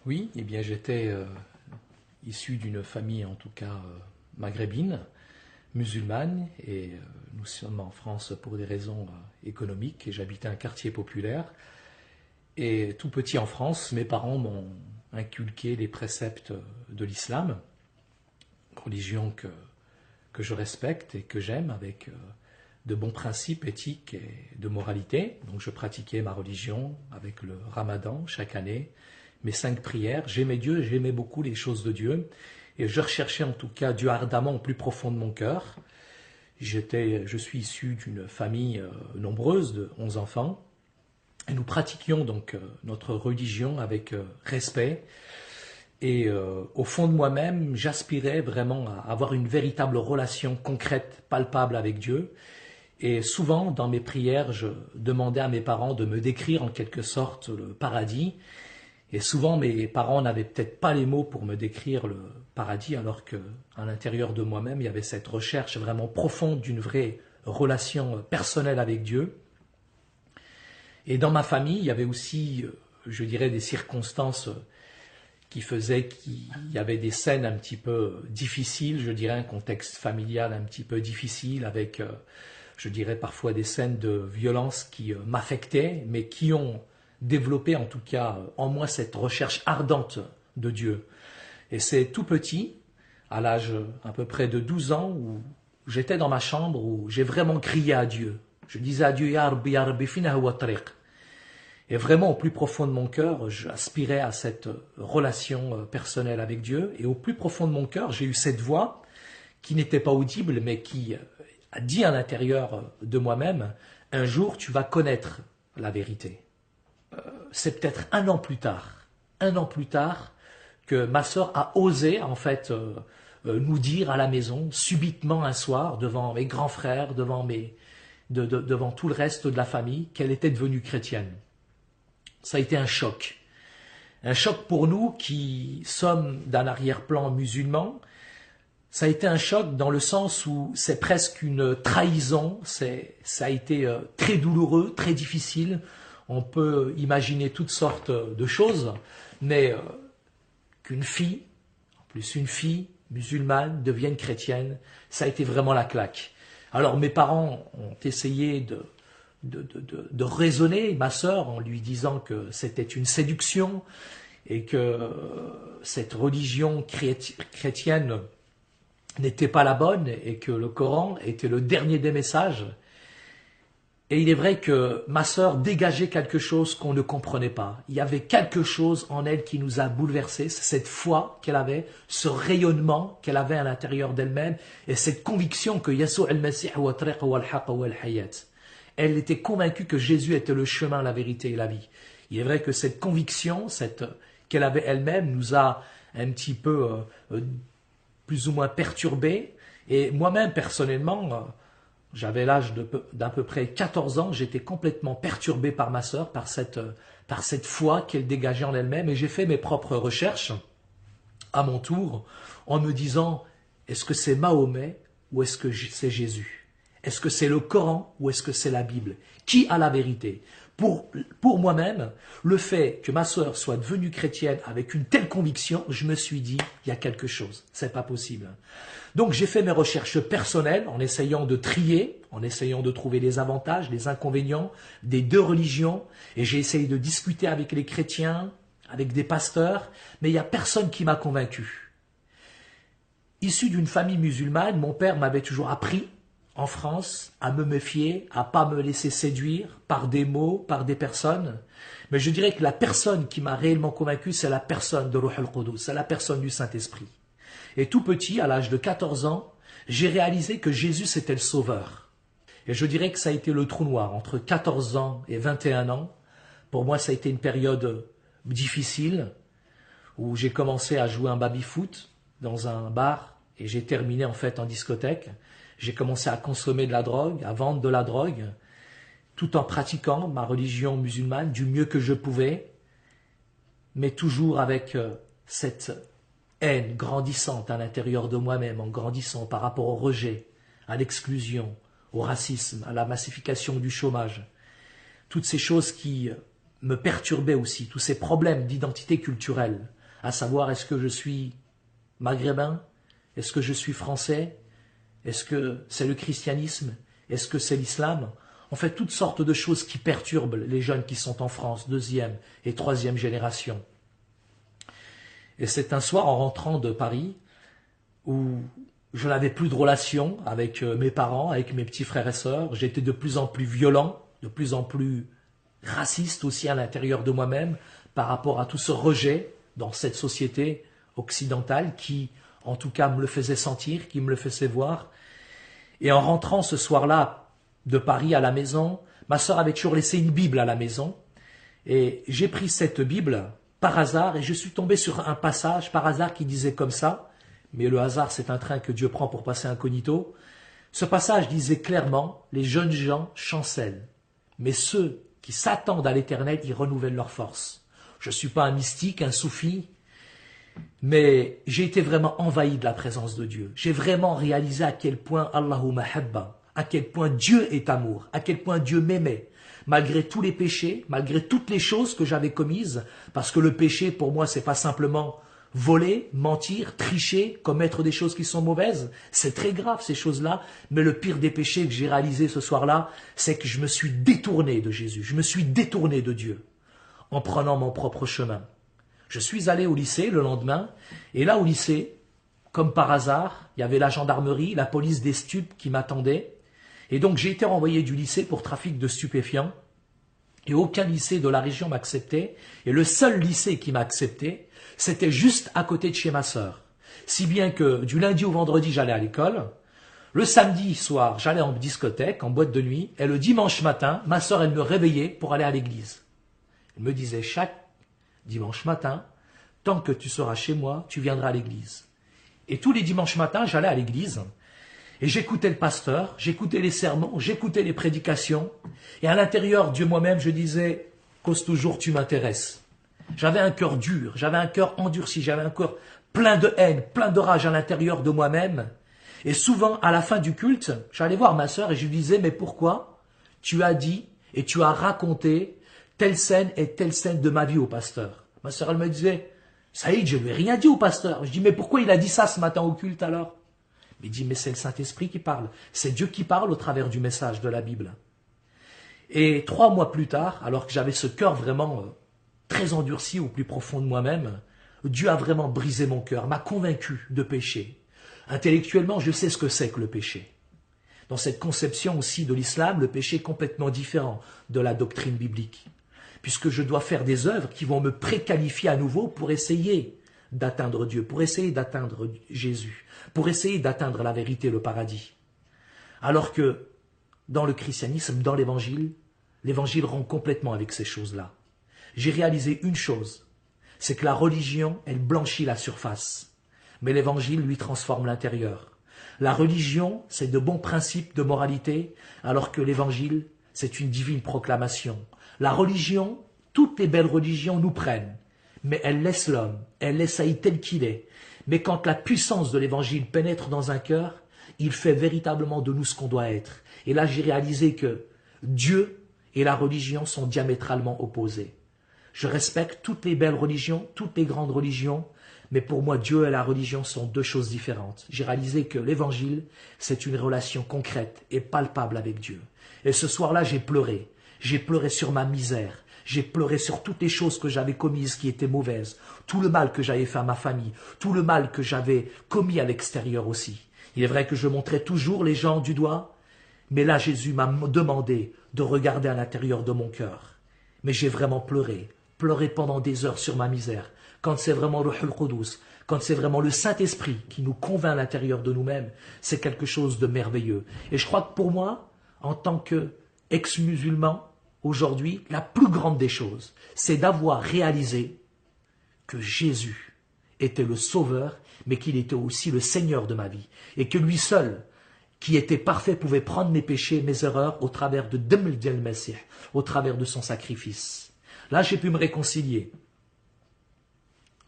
Oui, eh bien j'étais issu d'une famille en tout cas maghrébine, musulmane, et nous sommes en France pour des raisons économiques, et j'habitais un quartier populaire. Et tout petit en France, mes parents m'ont inculqué les préceptes de l'islam, religion que je respecte et que j'aime, avec de bons principes éthiques et de moralité. Donc je pratiquais ma religion avec le ramadan chaque année, mes 5 prières. J'aimais Dieu, j'aimais beaucoup les choses de Dieu. Et je recherchais en tout cas Dieu ardemment au plus profond de mon cœur. Je suis issu d'une famille nombreuse de 11 enfants. Et nous pratiquions donc notre religion avec respect. Et au fond de moi-même, j'aspirais vraiment à avoir une véritable relation concrète, palpable avec Dieu. Et souvent, dans mes prières, je demandais à mes parents de me décrire en quelque sorte le paradis. Et souvent, mes parents n'avaient peut-être pas les mots pour me décrire le paradis, alors qu'à l'intérieur de moi-même, il y avait cette recherche vraiment profonde d'une vraie relation personnelle avec Dieu. Et dans ma famille, il y avait aussi, je dirais, des circonstances qui faisaient qu'il y avait des scènes un petit peu difficiles, je dirais, un contexte familial un petit peu difficile, avec, je dirais, parfois des scènes de violence qui m'affectaient, mais qui ont développé en tout cas en moi cette recherche ardente de Dieu. Et c'est tout petit, à l'âge à peu près de 12 ans, où j'étais dans ma chambre, où j'ai vraiment crié à Dieu. Je disais à Dieu, Ya Rabbi, fina huwa tariq. Et vraiment, au plus profond de mon cœur, j'aspirais à cette relation personnelle avec Dieu. Et au plus profond de mon cœur, j'ai eu cette voix qui n'était pas audible, mais qui a dit à l'intérieur de moi-même, un jour, tu vas connaître la vérité. C'est peut-être un an plus tard, que ma sœur a osé, en fait, nous dire à la maison, subitement un soir, devant mes grands frères, devant tout le reste de la famille, qu'elle était devenue chrétienne. Ça a été un choc. Un choc pour nous qui sommes d'un arrière-plan musulman. Ça a été un choc dans le sens où c'est presque une trahison. Ça a été très douloureux, très difficile. On peut imaginer toutes sortes de choses, mais qu'une fille, en plus une fille musulmane, devienne chrétienne, ça a été vraiment la claque. Alors mes parents ont essayé de raisonner ma sœur en lui disant que c'était une séduction et que cette religion chrétienne n'était pas la bonne et que le Coran était le dernier des messages. Et il est vrai que ma sœur dégageait quelque chose qu'on ne comprenait pas. Il y avait quelque chose en elle qui nous a bouleversés, cette foi qu'elle avait, ce rayonnement qu'elle avait à l'intérieur d'elle-même et cette conviction que Yasou al-Masih wa tariq wa al-haq wa al-hayat. Elle était convaincue que Jésus était le chemin, la vérité et la vie. Il est vrai que cette conviction qu'elle avait elle-même nous a un petit peu plus ou moins perturbés. Et moi-même, personnellement, j'avais l'âge d'à peu près 14 ans, j'étais complètement perturbé par ma sœur, par cette foi qu'elle dégageait en elle-même. Et j'ai fait mes propres recherches, à mon tour, en me disant, est-ce que c'est Mahomet ou est-ce que c'est Jésus ? Est-ce que c'est le Coran ou est-ce que c'est la Bible? Qui a la vérité? Pour moi-même, le fait que ma sœur soit devenue chrétienne avec une telle conviction, je me suis dit, il y a quelque chose, c'est pas possible. Donc j'ai fait mes recherches personnelles en essayant de trier, en essayant de trouver les avantages, les inconvénients des deux religions, et j'ai essayé de discuter avec les chrétiens, avec des pasteurs, mais il n'y a personne qui m'a convaincu. Issu d'une famille musulmane, mon père m'avait toujours appris en France, à me méfier, à pas me laisser séduire par des mots, par des personnes. Mais je dirais que la personne qui m'a réellement convaincu, c'est la personne de Ruh al-Qudus, c'est la personne du Saint-Esprit. Et tout petit, à l'âge de 14 ans, j'ai réalisé que Jésus c'était le Sauveur. Et je dirais que ça a été le trou noir, entre 14 ans et 21 ans. Pour moi, ça a été une période difficile, où j'ai commencé à jouer un baby-foot dans un bar, et j'ai terminé en fait en discothèque. J'ai commencé à consommer de la drogue, à vendre de la drogue, tout en pratiquant ma religion musulmane du mieux que je pouvais, mais toujours avec cette haine grandissante à l'intérieur de moi-même, en grandissant par rapport au rejet, à l'exclusion, au racisme, à la massification du chômage. Toutes ces choses qui me perturbaient aussi, tous ces problèmes d'identité culturelle. à savoir est-ce que je suis maghrébin, est-ce que je suis français, est-ce que c'est le christianisme, est-ce que c'est l'islam? On fait toutes sortes de choses qui perturbent les jeunes qui sont en France, deuxième et troisième génération. Et c'est un soir en rentrant de Paris où je n'avais plus de relation avec mes parents, avec mes petits frères et sœurs. J'étais de plus en plus violent, de plus en plus raciste aussi à l'intérieur de moi-même par rapport à tout ce rejet dans cette société occidentale qui, en tout cas, me le faisait sentir, qui me le faisait voir. Et en rentrant ce soir-là de Paris à la maison, ma sœur avait toujours laissé une Bible à la maison. Et j'ai pris cette Bible par hasard et je suis tombé sur un passage par hasard qui disait comme ça. Mais le hasard, c'est un train que Dieu prend pour passer incognito. Ce passage disait clairement, les jeunes gens chancellent, mais ceux qui s'attendent à l'éternel, ils renouvellent leur force. Je ne suis pas un mystique, un soufi, mais j'ai été vraiment envahi de la présence de Dieu. J'ai vraiment réalisé à quel point Allahu mahabba, à quel point Dieu est amour, à quel point Dieu m'aimait, malgré tous les péchés, malgré toutes les choses que j'avais commises, parce que le péché, pour moi, c'est pas simplement voler, mentir, tricher, commettre des choses qui sont mauvaises, c'est très grave ces choses-là, mais le pire des péchés que j'ai réalisé ce soir-là, c'est que je me suis détourné de Jésus, je me suis détourné de Dieu, en prenant mon propre chemin. Je suis allé au lycée le lendemain, et là au lycée, comme par hasard, il y avait la gendarmerie, la police des stupes qui m'attendait, et donc j'ai été renvoyé du lycée pour trafic de stupéfiants, et aucun lycée de la région m'acceptait, et le seul lycée qui m'a accepté, c'était juste à côté de chez ma sœur. Si bien que du lundi au vendredi, j'allais à l'école. Le samedi soir, j'allais en discothèque, en boîte de nuit. Et le dimanche matin, ma sœur, elle me réveillait pour aller à l'église. Elle me disait chaque dimanche matin, tant que tu seras chez moi, tu viendras à l'église. Et tous les dimanches matins, j'allais à l'église. Et j'écoutais le pasteur, j'écoutais les sermons, j'écoutais les prédications. Et à l'intérieur de moi-même, je disais, cause toujours, tu m'intéresses. J'avais un cœur dur, j'avais un cœur endurci, j'avais un cœur plein de haine, plein de rage à l'intérieur de moi-même. Et souvent, à la fin du culte, j'allais voir ma sœur et je lui disais, mais pourquoi tu as dit et tu as raconté telle scène et telle scène de ma vie au pasteur? Ma sœur, elle me disait, Saïd, je lui ai rien dit au pasteur. Je dis, mais pourquoi il a dit ça ce matin au culte alors? Il dit, mais c'est le Saint-Esprit qui parle. C'est Dieu qui parle au travers du message de la Bible. Et 3 mois plus tard, alors que j'avais ce cœur vraiment très endurci au plus profond de moi-même, Dieu a vraiment brisé mon cœur, m'a convaincu de péché. Intellectuellement, je sais ce que c'est que le péché. Dans cette conception aussi de l'islam, le péché est complètement différent de la doctrine biblique, puisque je dois faire des œuvres qui vont me préqualifier à nouveau pour essayer d'atteindre Dieu, pour essayer d'atteindre Jésus, pour essayer d'atteindre la vérité, le paradis. Alors que dans le christianisme, dans l'évangile rompt complètement avec ces choses-là. J'ai réalisé une chose, c'est que la religion, elle blanchit la surface, mais l'évangile lui transforme l'intérieur. La religion, c'est de bons principes de moralité, alors que l'évangile, c'est une divine proclamation. La religion, toutes les belles religions nous prennent, mais elles laissent l'homme, elles laissent Haït tel qu'il est. Mais quand la puissance de l'évangile pénètre dans un cœur, il fait véritablement de nous ce qu'on doit être. Et là, j'ai réalisé que Dieu et la religion sont diamétralement opposés. Je respecte toutes les belles religions, toutes les grandes religions, mais pour moi, Dieu et la religion sont deux choses différentes. J'ai réalisé que l'évangile, c'est une relation concrète et palpable avec Dieu. Et ce soir-là, j'ai pleuré. J'ai pleuré sur ma misère. J'ai pleuré sur toutes les choses que j'avais commises qui étaient mauvaises. Tout le mal que j'avais fait à ma famille. Tout le mal que j'avais commis à l'extérieur aussi. Il est vrai que je montrais toujours les gens du doigt, mais là, Jésus m'a demandé de regarder à l'intérieur de mon cœur. Mais j'ai vraiment pleuré pendant des heures sur ma misère. Quand c'est vraiment le Ruh al-Qudus, quand c'est vraiment le Saint-Esprit qui nous convainc à l'intérieur de nous-mêmes, c'est quelque chose de merveilleux. Et je crois que pour moi, en tant qu'ex-musulman, aujourd'hui, la plus grande des choses, c'est d'avoir réalisé que Jésus était le Sauveur, mais qu'il était aussi le Seigneur de ma vie. Et que lui seul, qui était parfait, pouvait prendre mes péchés, mes erreurs, au travers de Dam al-Masih, au travers de son sacrifice. Là, j'ai pu me réconcilier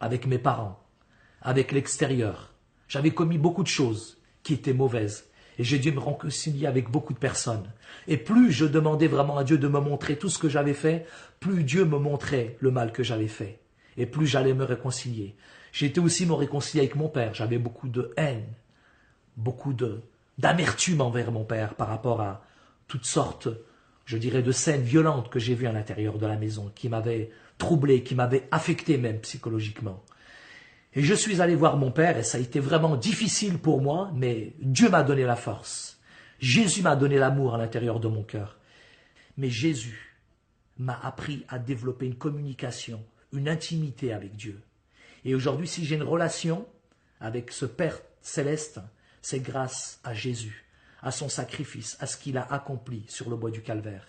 avec mes parents, avec l'extérieur. J'avais commis beaucoup de choses qui étaient mauvaises. Et j'ai dû me réconcilier avec beaucoup de personnes. Et plus je demandais vraiment à Dieu de me montrer tout ce que j'avais fait, plus Dieu me montrait le mal que j'avais fait. et plus j'allais me réconcilier. J'étais aussi me réconcilier avec mon père. J'avais beaucoup de haine, beaucoup d'amertume envers mon père par rapport à toutes sortes, je dirais, de scènes violentes que j'ai vues à l'intérieur de la maison, qui m'avaient troublé, qui m'avaient affecté même psychologiquement. Et je suis allé voir mon père et ça a été vraiment difficile pour moi, mais Dieu m'a donné la force. Jésus m'a donné l'amour à l'intérieur de mon cœur. Mais Jésus m'a appris à développer une communication, une intimité avec Dieu. Et aujourd'hui, si j'ai une relation avec ce Père céleste, c'est grâce à Jésus, à son sacrifice, à ce qu'il a accompli sur le bois du Calvaire.